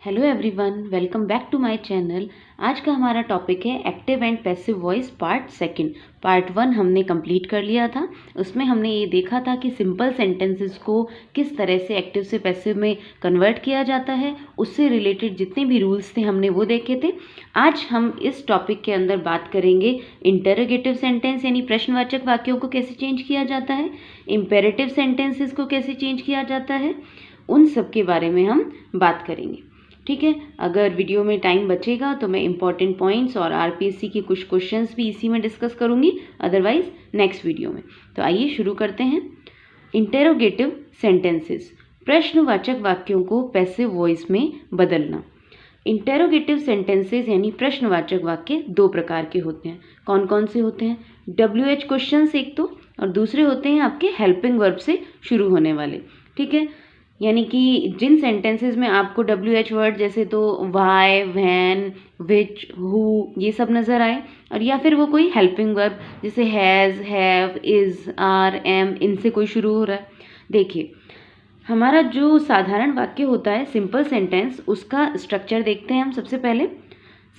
Hello everyone, welcome back to my channel. आज का हमारा टॉपिक है active and passive voice part second. Part 1 हमने कंप्लीट कर लिया था। उसमें हमने ये देखा था कि सिंपल सेंटेंसेस को किस तरह से एक्टिव से पैसिव में कन्वर्ट किया जाता है, उससे रिलेटेड जितने भी रूल्स थे हमने वो देखे थे। आज हम इस टॉपिक के अंदर बात करेंगे इंटरोगेटिव सेंटेंस यानी प्रश्नवाचक वाक्यों को कैसे चेंज किया जाता है, इम्पेरेटिव सेंटेंसेस को कैसे चेंज किया जाता है, उन सब के बारे में हम बात करेंगे। ठीक है, अगर वीडियो में टाइम बचेगा तो मैं इंपॉर्टेंट पॉइंट्स और आरपीएससी के कुछ क्वेश्चंस भी इसी में डिस्कस करूंगी, अदरवाइज नेक्स्ट वीडियो में। तो आइए शुरू करते हैं। इंटेरोगेटिव सेंटेंसेस, प्रश्नवाचक वाक्यों को पैसिव वॉइस में बदलना। इंटेरोगेटिव सेंटेंसेस यानी प्रश्नवाचक वाक्य दो प्रकार के होते हैं। कौन कौन से होते हैं? WH क्वेश्चंस एक तो, और दूसरे होते हैं आपके हेल्पिंग वर्ब से शुरू होने वाले। ठीक है, यानी कि जिन सेंटेंसेस में आपको WH वर्ड जैसे तो वाई, व्हेन, विच, हु ये सब नज़र आए, और या फिर वो कोई हेल्पिंग वर्ब जैसे has, have, is, are, am, इनसे कोई शुरू हो रहा है। देखिए, हमारा जो साधारण वाक्य होता है सिंपल सेंटेंस, उसका स्ट्रक्चर देखते हैं हम। सबसे पहले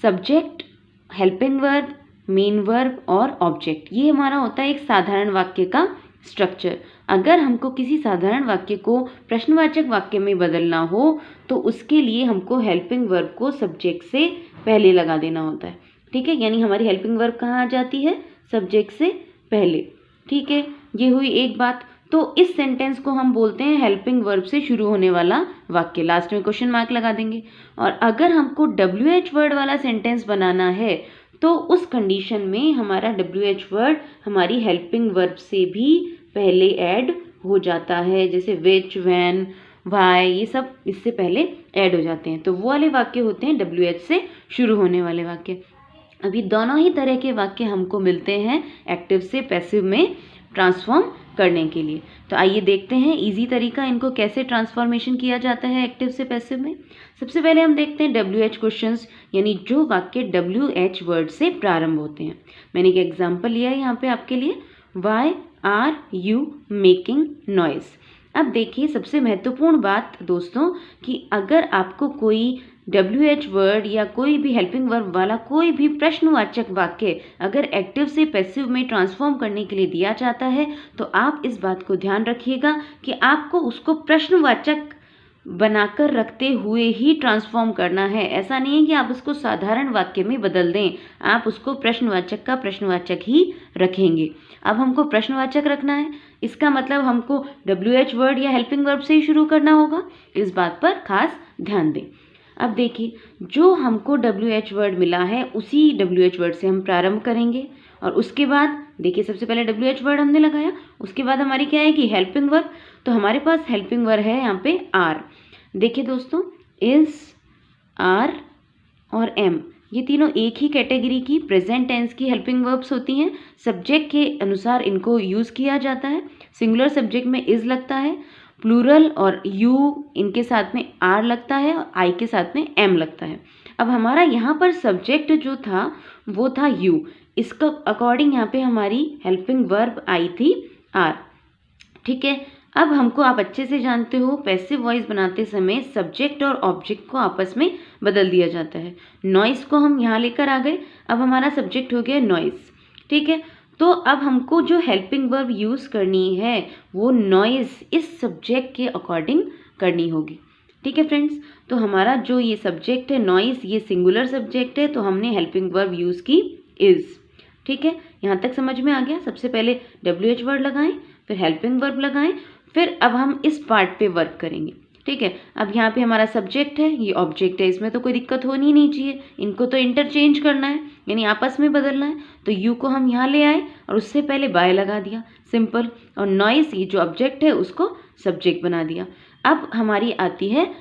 subject, helping verb, main verb और ऑब्जेक्ट, ये हमारा होता है एक साधारण वाक्य का स्ट्रक्चर। अगर हमको किसी साधारण वाक्य को प्रश्नवाचक वाक्य में बदलना हो तो उसके लिए हमको हेल्पिंग वर्ब को सब्जेक्ट से पहले लगा देना होता है। ठीक है, यानी हमारी हेल्पिंग वर्ब कहाँ आ जाती है? सब्जेक्ट से पहले। ठीक है, ये हुई एक बात। तो इस सेंटेंस को हम बोलते हैं हेल्पिंग वर्ब से शुरू होने वाला वाक्य। लास्ट में क्वेश्चन मार्क लगा देंगे। और अगर हमको WH वर्ड वाला सेंटेंस बनाना है तो उस कंडीशन में हमारा WH वर्ड हमारी हेल्पिंग वर्ब से भी पहले ऐड हो जाता है। जैसे विच, व्हेन, वाई, ये सब इससे पहले ऐड हो जाते हैं। तो वो वाले वाक्य होते हैं WH से शुरू होने वाले वाक्य। अभी दोनों ही तरह के वाक्य हमको मिलते हैं एक्टिव से पैसिव में ट्रांसफॉर्म करने के लिए। तो आइए देखते हैं इजी तरीका इनको कैसे ट्रांसफॉर्मेशन किया जाता है एक्टिव से पैसिव में। सबसे पहले हम देखते हैं WH क्वेश्चंस, यानी जो वाक्य WH वर्ड से प्रारंभ होते हैं। मैंने एक एग्जांपल लिया है यहाँ पे आपके लिए। Why are you making noise. अब देखिए, सबसे महत्वपूर्ण बात दोस्तों कि अगर आपको कोई WH वर्ड या कोई भी हेल्पिंग वर्ब वाला कोई भी प्रश्नवाचक वाक्य अगर एक्टिव से पैसिव में ट्रांसफॉर्म करने के लिए दिया जाता है तो आप इस बात को ध्यान रखिएगा कि आपको उसको प्रश्नवाचक बनाकर रखते हुए ही ट्रांसफॉर्म करना है। ऐसा नहीं है कि आप उसको साधारण वाक्य में बदल दें, आप उसको प्रश्नवाचक का प्रश्नवाचक ही रखेंगे। अब हमको प्रश्नवाचक रखना है, इसका मतलब हमको WH वर्ड या हेल्पिंग वर्ब से ही शुरू करना होगा। इस बात पर खास ध्यान दें। अब देखिए, जो हमको WH वर्ड मिला है उसी WH वर्ड से हम प्रारंभ करेंगे। और उसके बाद देखिए, सबसे पहले WH वर्ड हमने लगाया, उसके बाद हमारी क्या है कि हेल्पिंग वर्ब। तो हमारे पास हेल्पिंग वर्ब है यहाँ पे आर। देखिए दोस्तों, इज, आर और एम, ये तीनों एक ही कैटेगरी की प्रेजेंट टेंस की हेल्पिंग वर्ब्स होती हैं। सब्जेक्ट के अनुसार इनको यूज़ किया जाता है। सिंगुलर सब्जेक्ट में इज लगता है, प्लूरल और यू इनके साथ में आर लगता है, और आई के साथ में एम लगता है। अब हमारा यहाँ पर सब्जेक्ट जो था वो था यू, इसका अकॉर्डिंग यहाँ पे हमारी हेल्पिंग वर्ब आई थी आर। ठीक है, अब हमको, आप अच्छे से जानते हो, पैसिव वॉइस बनाते समय सब्जेक्ट और ऑब्जेक्ट को आपस में बदल दिया जाता है। नॉइस को हम यहाँ लेकर आ गए, अब हमारा सब्जेक्ट हो गया नॉइस। ठीक है, तो अब हमको जो हेल्पिंग वर्ब यूज़ करनी है वो नॉइस इस सब्जेक्ट के अकॉर्डिंग करनी होगी। ठीक है फ्रेंड्स, तो हमारा जो ये सब्जेक्ट है नॉइस, ये सिंगुलर सब्जेक्ट है, तो हमने हेल्पिंग वर्ब यूज़ की इज़। ठीक है, यहाँ तक समझ में आ गया। सबसे पहले WH वर्ड लगाएं, फिर हेल्पिंग वर्ब लगाएं, फिर अब हम इस पार्ट पे वर्क करेंगे। ठीक है, अब यहाँ पे हमारा सब्जेक्ट है, ये ऑब्जेक्ट है, इसमें तो कोई दिक्कत होनी ही नहीं चाहिए। इनको तो इंटरचेंज करना है, यानी आपस में बदलना है। तो यू को हम यहाँ ले आए और उससे पहले बाय लगा दिया, सिंपल। और नॉइस, ये जो ऑब्जेक्ट है, उसको सब्जेक्ट बना दिया। अब हमारी आती है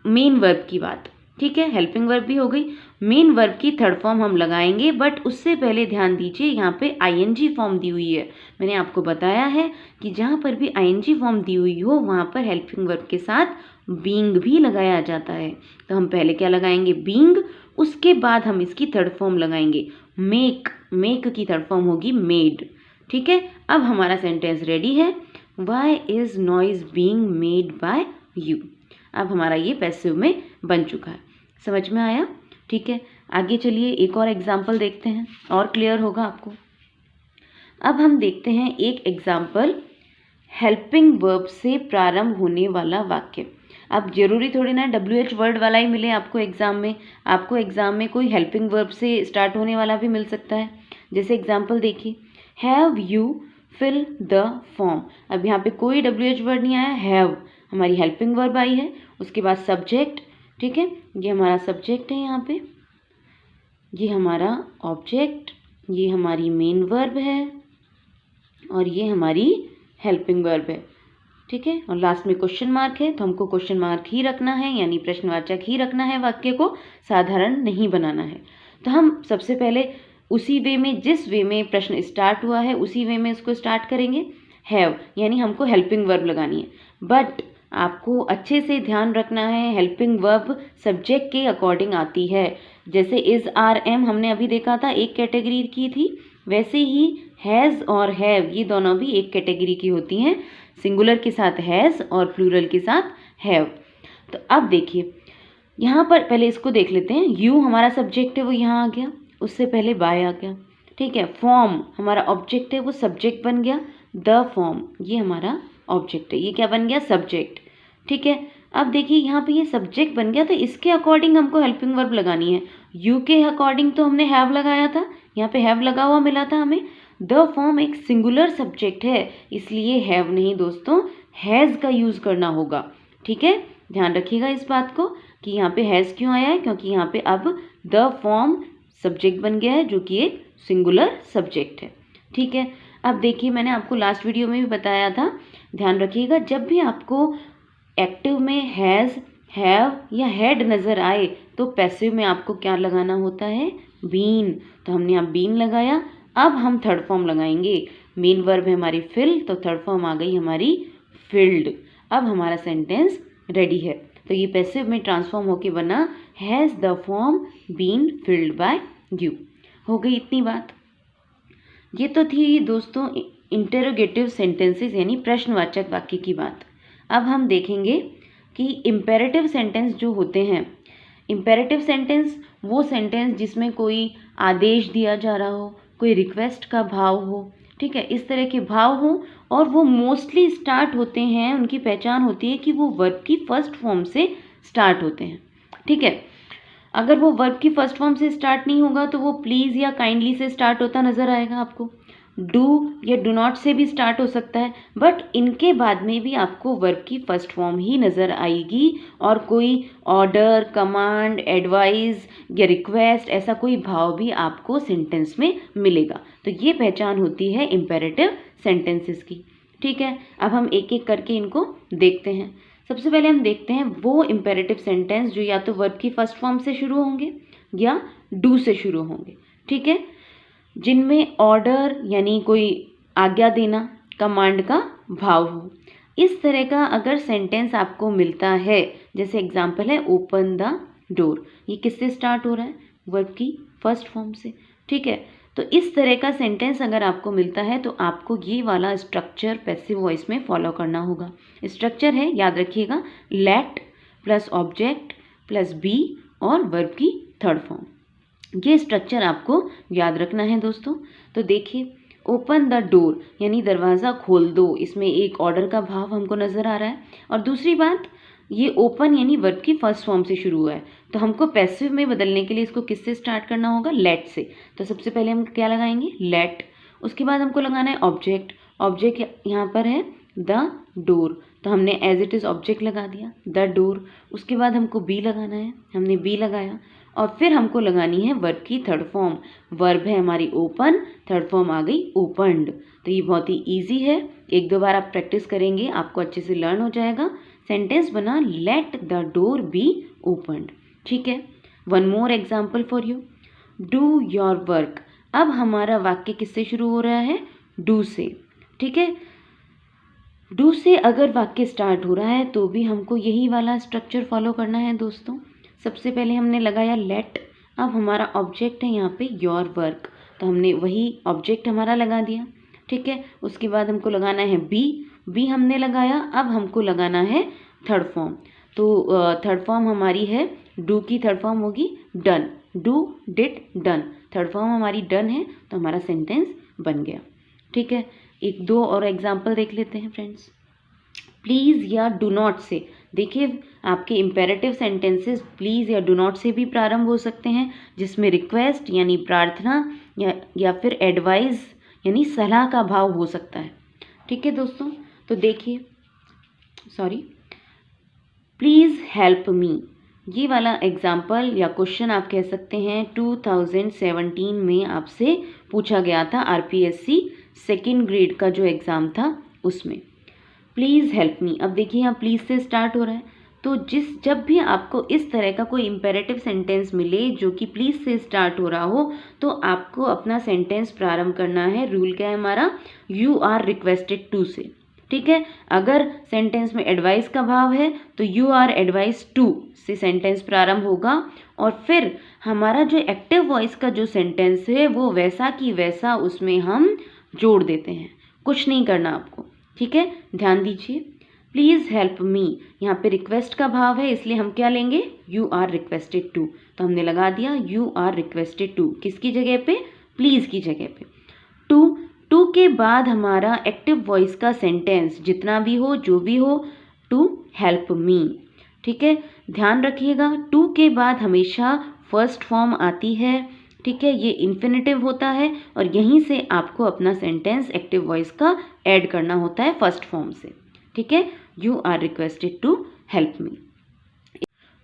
मेन वर्ब की बात। ठीक है, हेल्पिंग वर्ब भी हो गई। मेन वर्ब की थर्ड फॉर्म हम लगाएंगे, बट उससे पहले ध्यान दीजिए, यहाँ पे ING फॉर्म दी हुई है। मैंने आपको बताया है कि जहाँ पर भी ING फॉर्म दी हुई हो वहाँ पर हेल्पिंग वर्ब के साथ बीइंग भी लगाया जाता है। तो हम पहले क्या लगाएंगे? बीइंग, उसके बाद हम इसकी थर्ड फॉर्म लगाएंगे मेक। मेक की थर्ड फॉर्म होगी मेड। ठीक है, अब हमारा सेंटेंस रेडी है। Why is noise being made by you. अब हमारा ये पैसिव में बन चुका है। समझ में आया? ठीक है, आगे चलिए एक और एग्जाम्पल देखते हैं और क्लियर होगा आपको। अब हम देखते हैं एक एग्जाम्पल, हेल्पिंग वर्ब से प्रारंभ होने वाला वाक्य। अब जरूरी थोड़ी ना WH वर्ड वाला ही मिले आपको एग्जाम में, आपको एग्जाम में कोई हेल्पिंग वर्ब से स्टार्ट होने वाला भी मिल सकता है। जैसे एग्जाम्पल देखिए, have you fill the form. अब यहाँ पे कोई WH वर्ड नहीं आया, हैव हमारी हेल्पिंग वर्ब आई है, उसके बाद सब्जेक्ट, ठीक है, ये हमारा सब्जेक्ट है, यहाँ पे ये हमारा ऑब्जेक्ट, ये हमारी मेन वर्ब है और ये हमारी हेल्पिंग वर्ब है, ठीक है, और लास्ट में क्वेश्चन मार्क है, तो हमको क्वेश्चन मार्क ही रखना है, यानी प्रश्नवाचक ही रखना है, वाक्य को साधारण नहीं बनाना है। तो हम सबसे पहले उसी वे में, जिस वे में प्रश्न स्टार्ट हुआ है उसी वे में इसको स्टार्ट करेंगे। हैव यानी हमको हेल्पिंग वर्ब लगानी है, बट आपको अच्छे से ध्यान रखना है हेल्पिंग वर्ब सब्जेक्ट के अकॉर्डिंग आती है। जैसे इज, आर, एम हमने अभी देखा था एक कैटेगरी की थी, वैसे ही हैज़ और हैव ये दोनों भी एक कैटेगरी की होती हैं, सिंगुलर के साथ हैज़ और प्लूरल के साथ हैव। तो अब देखिए यहाँ पर पहले इसको देख लेते हैं। यू हमारा सब्जेक्ट है, वो यहाँ आ गया, उससे पहले बाय आ गया, ठीक है। फॉर्म हमारा ऑब्जेक्ट है, वो सब्जेक्ट बन गया। द फॉर्म ये हमारा ऑब्जेक्ट है, ये क्या बन गया, सब्जेक्ट, ठीक है। अब देखिए यहाँ पे ये सब्जेक्ट बन गया, तो इसके अकॉर्डिंग हमको हेल्पिंग वर्ब लगानी है। यू के अकॉर्डिंग तो हमने हैव लगाया था, यहाँ पे हैव लगा हुआ मिला था हमें। द फॉर्म एक सिंगुलर सब्जेक्ट है, इसलिए हैव नहीं दोस्तों, हैज़ का यूज़ करना होगा, ठीक है। ध्यान रखिएगा इस बात को कि यहाँ पे हैज़ क्यों आया है, क्योंकि यहाँ पे अब द फॉर्म सब्जेक्ट बन गया है जो कि एक सिंगुलर सब्जेक्ट है, ठीक है। अब देखिए मैंने आपको लास्ट वीडियो में भी बताया था, ध्यान रखिएगा जब भी आपको एक्टिव में हैज़, हैव या हैड नज़र आए तो पैसिव में आपको क्या लगाना होता है, बीन। तो हमने यहाँ बीन लगाया। अब हम थर्ड फॉर्म लगाएंगे, मेन वर्ब है हमारी फिल, तो थर्ड फॉर्म आ गई हमारी फिल्ड। अब हमारा सेंटेंस रेडी है। तो ये पैसिव में ट्रांसफॉर्म होके बना has the form been filled by you. हो गई इतनी बात। ये तो थी दोस्तों इंटेरोगेटिव सेंटेंसेस यानी प्रश्नवाचक वाक्य की बात। अब हम देखेंगे कि इम्पेरेटिव सेंटेंस जो होते हैं, इम्पेरेटिव सेंटेंस वो सेंटेंस जिसमें कोई आदेश दिया जा रहा हो, कोई रिक्वेस्ट का भाव हो, ठीक है, इस तरह के भाव हो, और वो मोस्टली स्टार्ट होते हैं, उनकी पहचान होती है कि वो वर्ब की फर्स्ट फॉर्म से स्टार्ट होते हैं, ठीक है। अगर वो वर्ब की फर्स्ट फॉर्म से स्टार्ट नहीं होगा तो वो प्लीज़ या काइंडली से स्टार्ट होता नज़र आएगा आपको, डू या डू नॉट से भी स्टार्ट हो सकता है, बट इनके बाद में भी आपको वर्ब की फर्स्ट फॉर्म ही नज़र आएगी, और कोई ऑर्डर, कमांड, एडवाइस या रिक्वेस्ट ऐसा कोई भाव भी आपको सेंटेंस में मिलेगा। तो ये पहचान होती है इम्पेरेटिव सेंटेंसेस की, ठीक है। अब हम एक एक करके इनको देखते हैं। सबसे पहले हम देखते हैं वो इम्पेरेटिव सेंटेंस जो या तो वर्ब की फर्स्ट फॉर्म से शुरू होंगे या डू से शुरू होंगे, ठीक है, जिनमें ऑर्डर यानी कोई आज्ञा देना, कमांड का भाव हो। इस तरह का अगर सेंटेंस आपको मिलता है, जैसे एग्जांपल है ओपन द डोर, ये किससे स्टार्ट हो रहा है, वर्ब की फर्स्ट फॉर्म से, ठीक है। तो इस तरह का सेंटेंस अगर आपको मिलता है तो आपको ये वाला स्ट्रक्चर पैसिव वॉइस में फॉलो करना होगा। स्ट्रक्चर है, याद रखिएगा, let plus object plus be और वर्ब की थर्ड फॉर्म। ये स्ट्रक्चर आपको याद रखना है दोस्तों। तो देखिए ओपन द डोर यानी दरवाज़ा खोल दो, इसमें एक ऑर्डर का भाव हमको नज़र आ रहा है। और दूसरी बात, ये ओपन यानी वर्ब की फर्स्ट फॉर्म से शुरू हुआ है, तो हमको पैसिव में बदलने के लिए इसको किससे स्टार्ट करना होगा, लेट से। तो सबसे पहले हम क्या लगाएंगे, लेट। उसके बाद हमको लगाना है ऑब्जेक्ट, ऑब्जेक्ट यहाँ पर है द डोर, तो हमने एज इट इज़ ऑब्जेक्ट लगा दिया द डोर। उसके बाद हमको बी लगाना है, हमने बी लगाया, और फिर हमको लगानी है वर्ब की थर्ड फॉर्म। वर्ब है हमारी ओपन, थर्ड फॉर्म आ गई ओपन्ड। तो ये बहुत ही ईजी है, एक दो बार आप प्रैक्टिस करेंगे आपको अच्छे से लर्न हो जाएगा। सेंटेंस बना let the door be opened, ठीक है। One more example for you, do your work. अब हमारा वाक्य किससे शुरू हो रहा है, डू से, ठीक है। डू से अगर वाक्य स्टार्ट हो रहा है तो भी हमको यही वाला स्ट्रक्चर फॉलो करना है दोस्तों। सबसे पहले हमने लगाया लेट, अब हमारा ऑब्जेक्ट है यहाँ पे योर वर्क, तो हमने वही ऑब्जेक्ट हमारा लगा दिया, ठीक है। उसके बाद हमको लगाना है बी, बी हमने लगाया, अब हमको लगाना है थर्ड फॉर्म। तो थर्ड फॉर्म हमारी है डू की थर्ड फॉर्म होगी done, do did done, third form हमारी डन है तो हमारा सेंटेंस बन गया। ठीक है, एक दो और एग्जाम्पल देख लेते हैं फ्रेंड्स। प्लीज़ या डू नॉट से, देखिए आपके इम्पेरेटिव सेंटेंसेस प्लीज़ या डू नॉट से भी प्रारंभ हो सकते हैं, जिसमें रिक्वेस्ट यानी प्रार्थना या फिर एडवाइस यानी सलाह का भाव हो सकता है। ठीक है दोस्तों, तो देखिए प्लीज़ हेल्प मी, ये वाला एग्जाम्पल या क्वेश्चन आप कह सकते हैं 2017 में आपसे पूछा गया था, आरपीएससी सेकेंड ग्रेड का जो एग्ज़ाम था उसमें। प्लीज़ हेल्प मी, अब देखिए यहाँ प्लीज़ से स्टार्ट हो रहा है, तो जब भी आपको इस तरह का कोई इम्पेरेटिव सेंटेंस मिले जो कि प्लीज़ से स्टार्ट हो रहा हो, तो आपको अपना सेंटेंस प्रारंभ करना है। रूल क्या है हमारा, यू आर रिक्वेस्टेड टू से। ठीक है, अगर सेंटेंस में एडवाइस का भाव है तो यू आर एडवाइस टू से सेंटेंस प्रारंभ होगा, और फिर हमारा जो एक्टिव वॉइस का जो सेंटेंस है वो वैसा कि वैसा उसमें हम जोड़ देते हैं, कुछ नहीं करना आपको। ठीक है, ध्यान दीजिए, प्लीज़ हेल्प मी, यहाँ पे रिक्वेस्ट का भाव है इसलिए हम क्या लेंगे, यू आर रिक्वेस्टेड टू, तो हमने लगा दिया यू आर रिक्वेस्टेड टू, किसकी जगह पे, प्लीज़ की जगह पे। टू के बाद हमारा एक्टिव वॉइस का सेंटेंस जितना भी हो जो भी हो, टू हेल्प मी। ठीक है, ध्यान रखिएगा टू के बाद हमेशा फर्स्ट फॉर्म आती है। ठीक है, ये इन्फिनेटिव होता है और यहीं से आपको अपना सेंटेंस एक्टिव वॉइस का ऐड करना होता है फर्स्ट फॉर्म से। ठीक है, you are requested to help me.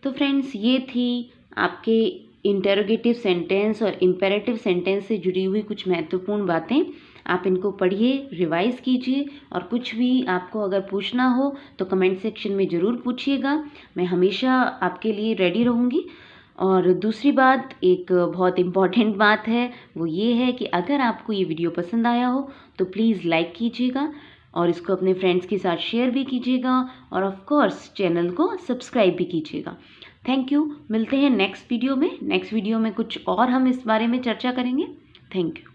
तो फ्रेंड्स, ये थी आपके इंटरोगेटिव सेंटेंस और इम्पेरेटिव सेंटेंस से जुड़ी हुई कुछ महत्वपूर्ण बातें। आप इनको पढ़िए, रिवाइज कीजिए, और कुछ भी आपको अगर पूछना हो तो कमेंट सेक्शन में ज़रूर पूछिएगा, मैं हमेशा आपके लिए रेडी रहूँगी। और दूसरी बात, एक बहुत इम्पॉर्टेंट बात है, वो ये है कि अगर आपको ये वीडियो पसंद आया हो तो प्लीज़ लाइक कीजिएगा और इसको अपने फ्रेंड्स के साथ शेयर भी कीजिएगा, और ऑफ कोर्स चैनल को सब्सक्राइब भी कीजिएगा। थैंक यू, मिलते हैं नेक्स्ट वीडियो में। नेक्स्ट वीडियो में कुछ और हम इस बारे में चर्चा करेंगे। Thank you.